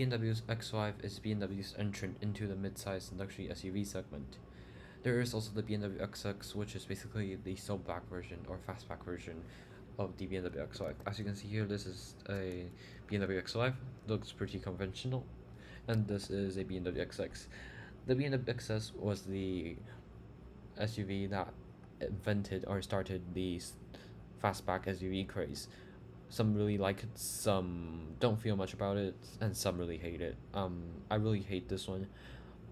BMW's X5 is BMW's entrant into the mid-size luxury SUV segment. There is also the BMW X6, which is basically the slowback version or fastback version of the BMW X5. As you can see here, this is a BMW X5, looks pretty conventional, and this is a BMW X6. The BMW X6 was the SUV that invented or started the fastback SUV craze. Some really like it, some don't feel much about it, and some really hate it. I really hate this one,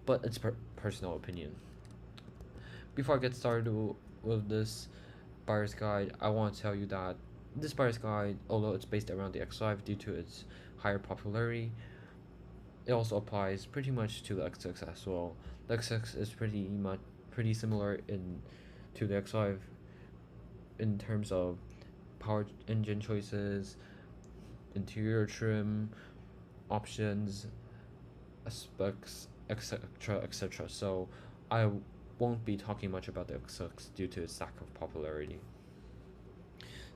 but it's personal opinion. Before I get started with this buyer's guide, I want to tell you that this buyer's guide, although it's based around the X5 due to its higher popularity, it also applies pretty much to the X6 as well. The X6 is pretty similar in to the X5 in terms of power engine choices, interior trim, options, specs, etc., etc. So I won't be talking much about the X6 due to its lack of popularity.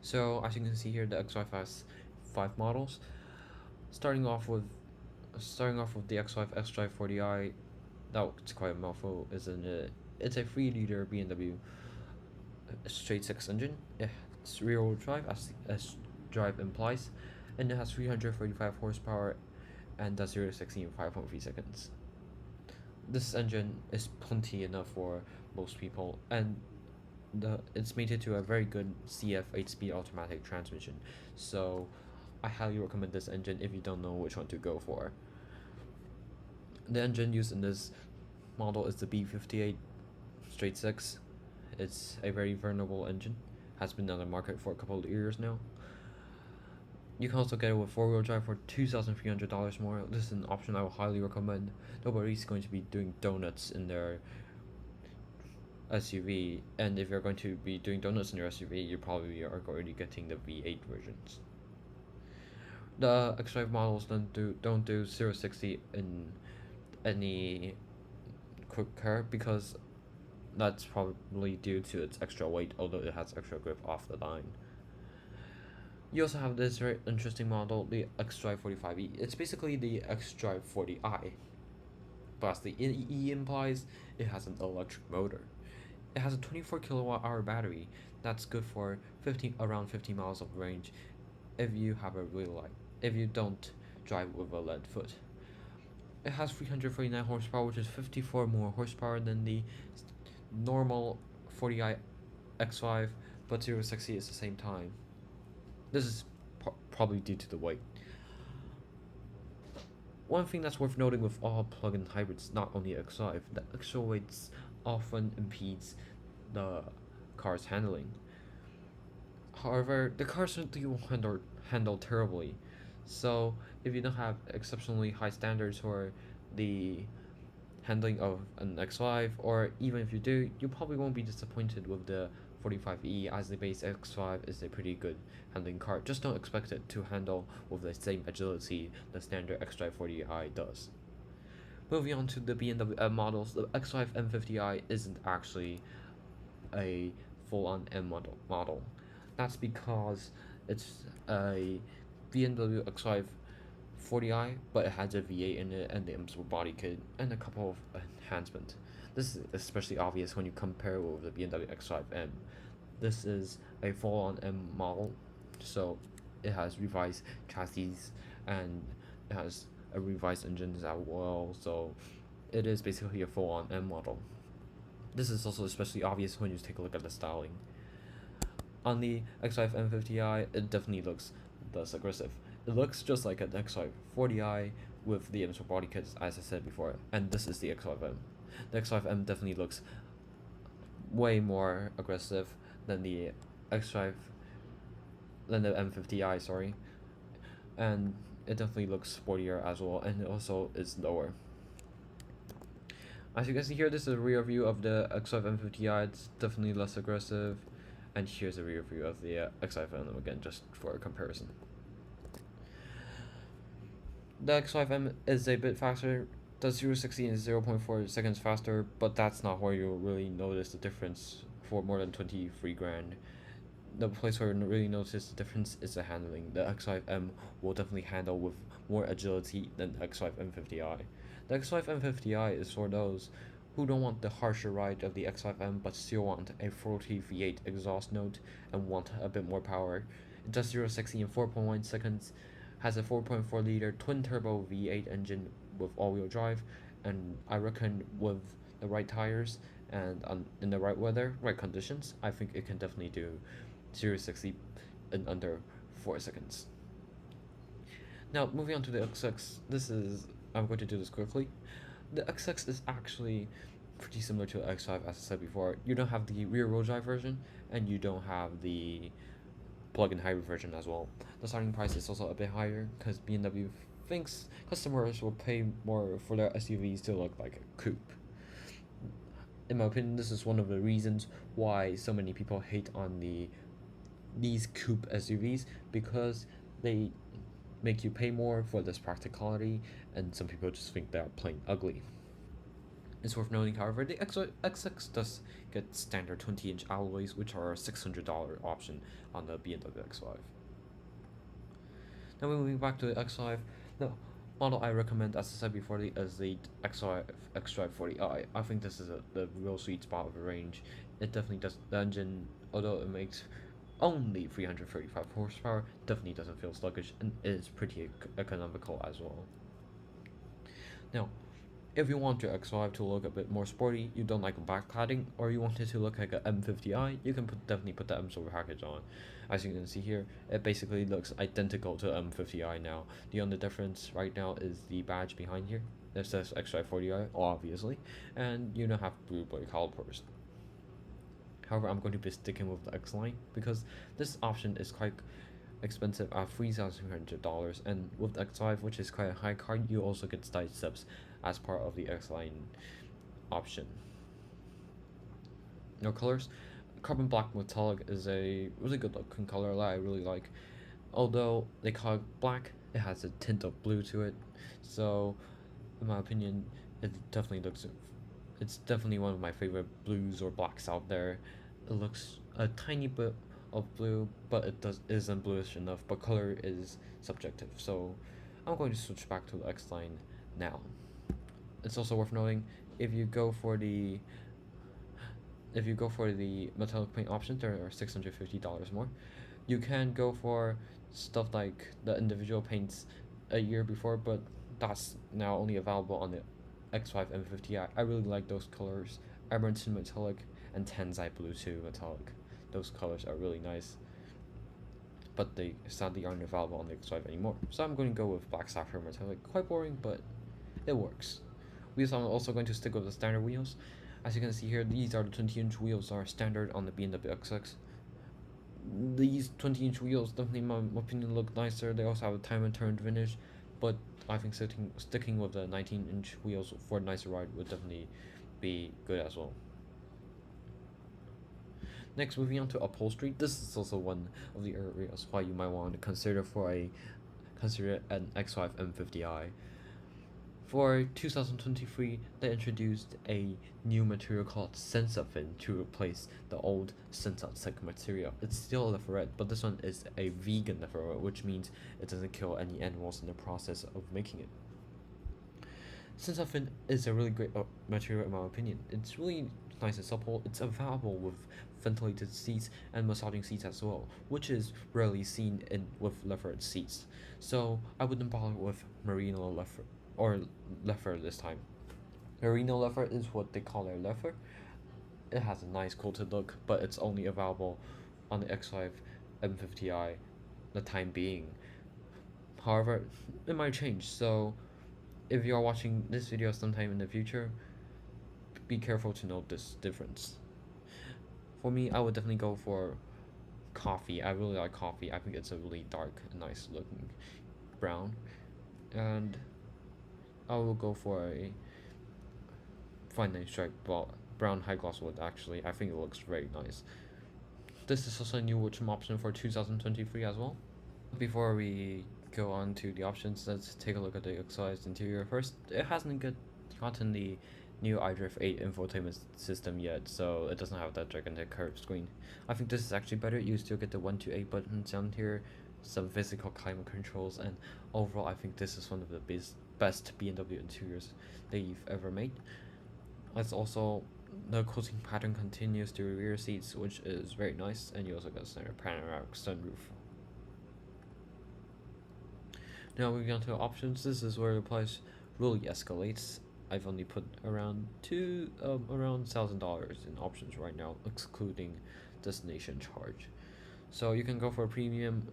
So as you can see here, the X5 has 5 models. Starting off with the X5 X-Drive 40i. That's quite a mouthful, isn't it? It's a 3-liter BMW straight 6 engine. It's rear-wheel drive, as drive implies, and it has 345 horsepower and does 0 to 60 in 5.3 seconds. This engine is plenty enough for most people, and it's mated to a very good CF 8-speed automatic transmission. So I highly recommend this engine if you don't know which one to go for. The engine used in this model is the B58 straight 6. It's a very vulnerable engine, has been on the market for a couple of years now. You can also get it with 4-wheel drive for $2,300 more. This is an option I will highly recommend. Nobody's going to be doing donuts in their SUV, and if you're going to be doing donuts in your SUV, you probably are already getting the V8 versions. The X-Drive models don't do 0-60 in any quicker because that's probably due to its extra weight, although it has extra grip off the line. You also have this very interesting model, the X-Drive 45e. It's basically the X-Drive 40i, but as the E implies, it has an electric motor. It has a 24 kilowatt hour battery that's good for around 50 miles of range if you have a really if you don't drive with a lead foot. It has 349 horsepower, which is 54 more horsepower than the normal 40i X5, but 0 to 60 is the same time. This is probably due to the weight. One thing that's worth noting with all plug-in hybrids, not only X5, the extra weight often impedes the car's handling. However, the car certainly won't handle terribly. So if you don't have exceptionally high standards for the handling of an X5, or even if you do, you probably won't be disappointed with the 45e, as the base X5 is a pretty good handling car. Just don't expect it to handle with the same agility the standard X-Drive 40i does. Moving on to the BMW M models, the X5 M50i isn't actually a full-on M model. That's because it's a BMW X5 40i, but it has a V8 in it and the M Sport body kit and a couple of enhancements. This is especially obvious when you compare it with the BMW X5M. This is a full-on M model, so it has revised chassis and it has a revised engine as well, so it is basically a full-on M model. This is also especially obvious when you take a look at the styling. On the X5 M50i, it definitely looks less aggressive. It looks just like an X5 40i with the M Sport body kits, as I said before, and this is the X5M. The X5M definitely looks way more aggressive than the M50i, sorry, and it definitely looks sportier as well, and it also is lower. As you can see here, this is a rear view of the X5 M50i. It's definitely less aggressive, and here's a rear view of the X5M again, just for a comparison. The X5M is a bit faster, does 0 to 60 in 0.4 seconds faster, but that's not where you'll really notice the difference for more than 23 grand. the place where you really notice the difference is the handling. The X5M will definitely handle with more agility than the X5M50i. The X5M50i is for those who don't want the harsher ride of the X5M but still want a 40 V8 exhaust note and want a bit more power. It does 0 to 60 in 4.1 seconds, has a 4.4 liter twin turbo V8 engine with all-wheel drive, and I reckon with the right tires and in the right weather, right conditions, I think it can definitely do 0 to 60 in under 4 seconds. Now, moving on to the XX, I'm going to do this quickly. The XX is actually pretty similar to the X5 as I said before. You don't have the rear wheel drive version, and you don't have the plug-in hybrid version as well. The starting price is also a bit higher because BMW thinks customers will pay more for their SUVs to look like a coupe. In my opinion, this is one of the reasons why so many people hate on these coupe SUVs, because they make you pay more for this practicality, and some people just think they are plain ugly. It's worth noting, however, the XX does get standard 20-inch alloys, which are a $600 option on the BMW X5. Now moving back to the X5, the model I recommend, as I said before, is the X5 X-Drive 40i. I think this is the real sweet spot of the range. It definitely does. The engine, although it makes only 335 horsepower, definitely doesn't feel sluggish and is pretty economical as well. Now, if you want your X5 to look a bit more sporty, you don't like back cladding, or you want it to look like a M50i, you can definitely put the M Silver package on. As you can see here, it basically looks identical to M50i now. The only difference right now is the badge behind here. It says X-Drive 40i, obviously, and you don't have blue blade calipers. However, I'm going to be sticking with the X-Line because this option is quite expensive at $3,300, and with the X5, which is quite a high car, you also get side steps as part of the X-Line option. No colors. Carbon black metallic is a really good looking color that I really like. Although they call it black, it has a tint of blue to it, so in my opinion, it's definitely one of my favorite blues or blacks out there. It looks a tiny bit of blue, but isn't bluish enough, but color is subjective, so I'm going to switch back to the X-Line now. It's also worth noting, if you go for the metallic paint option, there are $650 more. You can go for stuff like the individual paints a year before, but that's now only available on the X5 M50i. I really like those colors, Emerson metallic and Tensai blue 2 metallic. Those colors are really nice, but they sadly aren't available on the X5 anymore. So I'm going to go with black sapphire metallic. Quite boring, but it works. Wheels, I'm also going to stick with the standard wheels. As you can see here, these are the 20-inch wheels are standard on the BMW XX. These 20-inch wheels definitely, in my opinion, look nicer. They also have a time and turn finish, but I think sticking with the 19-inch wheels for a nicer ride would definitely be good as well. Next, moving on to upholstery. This is also one of the areas why you might want to consider an X5 M50i. For 2023, they introduced a new material called Sensafin to replace the old Sensatec material. It's still a leatherette, but this one is a vegan leatherette, which means it doesn't kill any animals in the process of making it. Sensafin is a really great material in my opinion. It's really nice and supple. It's available with ventilated seats and massaging seats as well, which is rarely seen with leatherette seats. So I wouldn't bother with merino leather or leather this time. Merino leather is what they call their leather. It has a nice quilted look, but it's only available on the X5 M50i the time being. However, it might change, so if you are watching this video sometime in the future, be careful to note this difference. For me, I would definitely go for coffee. I really like coffee. I think it's a really dark, nice looking brown, and I will go for a fine line stripe brown high gloss wood. Actually, I think it looks very nice. This is also a new trim option for 2023 as well. Before we go on to the options, let's take a look at the X5's interior first. It hasn't gotten the new iDrive 8 infotainment system yet, so it doesn't have that gigantic curved screen. I think this is actually better. You still get the 1 to 8 buttons down here, some physical climate controls, and overall I think this is one of the best BMW interiors they've ever made. It's also the coating pattern continues to rear seats, which is very nice, and you also get a standard panoramic sunroof. Now moving on to options, this is where the price really escalates. I've only put around $1,000 in options right now, excluding destination charge. So you can go for a premium.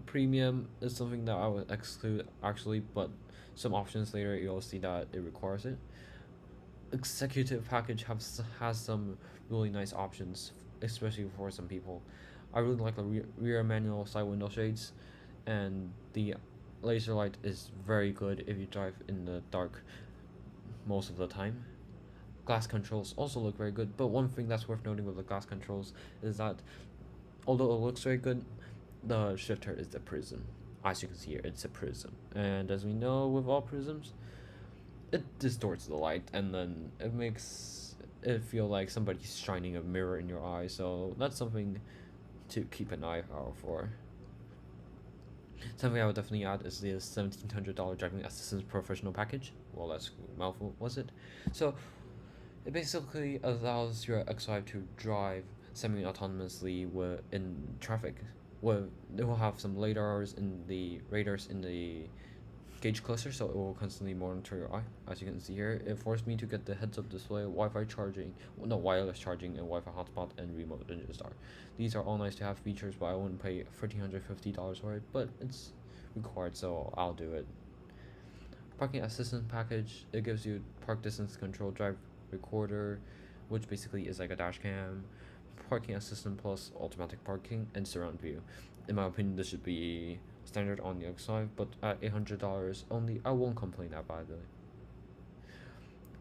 Premium is something that I would exclude actually, but some options later you'll see that it requires it. Executive package has some really nice options, especially for some people. I really like the rear manual side window shades, and the laser light is very good if you drive in the dark most of the time. Glass controls also look very good, but one thing that's worth noting with the glass controls is that although it looks very good, the shifter is the prism. As you can see here, it's a prism, and as we know with all prisms, it distorts the light, and then it makes it feel like somebody's shining a mirror in your eye. So that's something to keep an eye out for. Something I would definitely add is the $1,700 driving assistance professional package. Well, that's a mouthful, was it? So it basically allows your X5 to drive semi-autonomously in traffic. Well, it will have some radars in the gauge cluster, so it will constantly monitor your eye. As you can see here, it forced me to get the heads-up display, Wi-Fi charging, well, no, wireless charging, and Wi-Fi hotspot, and remote engine start. These are all nice to have features, but I wouldn't pay $1,350 for it, but it's required, so I'll do it. Parking assistance package, it gives you park distance control, drive recorder, which basically is like a dash cam, parking assistant plus automatic parking, and surround view. In my opinion, this should be standard on the X5, but at $800 only, I won't complain about it.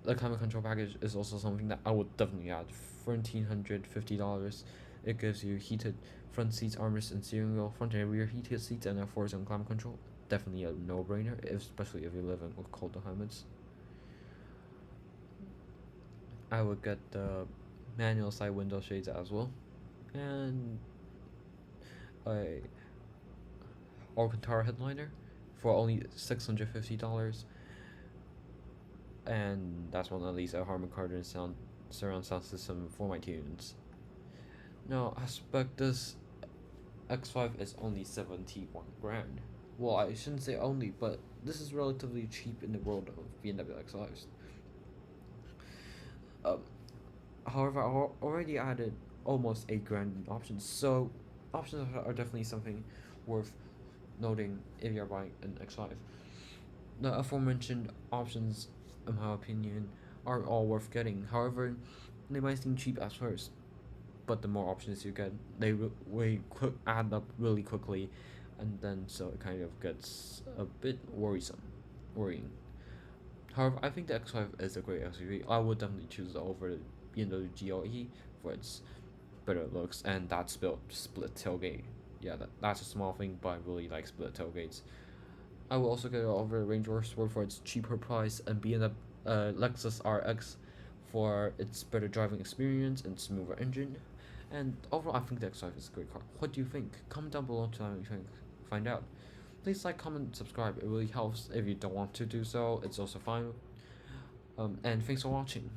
The climate control package is also something that I would definitely add. $1,450. It gives you heated front seats, armrest, and steering wheel, front and rear heated seats, and a 4-zone climate control. Definitely a no-brainer, especially if you live in colder climates. I would get the manual side window shades as well, and a Alcantara headliner for only $650, and that's one of these Harman Kardon surround sound system for my tunes. Now, I suspect this X5 is only 71 grand. Well, I shouldn't say only, but this is relatively cheap in the world of BMW X5s. However, I already added almost 8 grand in options, so options are definitely something worth noting if you're buying an X5. The aforementioned options, in my opinion, are all worth getting. However, they might seem cheap at first, but the more options you get, they add up really quickly, and then so it kind of gets a bit worrying. However, I think the X5 is a great SUV. I would definitely choose it over the BMW GLE for its better looks and that split tailgate. Yeah, that's a small thing, but I really like split tailgates. I will also get it over Range Rover Sport for its cheaper price, and BMW Lexus RX for its better driving experience and smoother engine. And overall, I think the X5 is a great car. What do you think? Comment down below to find out. Please like, comment, subscribe. It really helps. If you don't want to do so, it's also fine. And thanks for watching.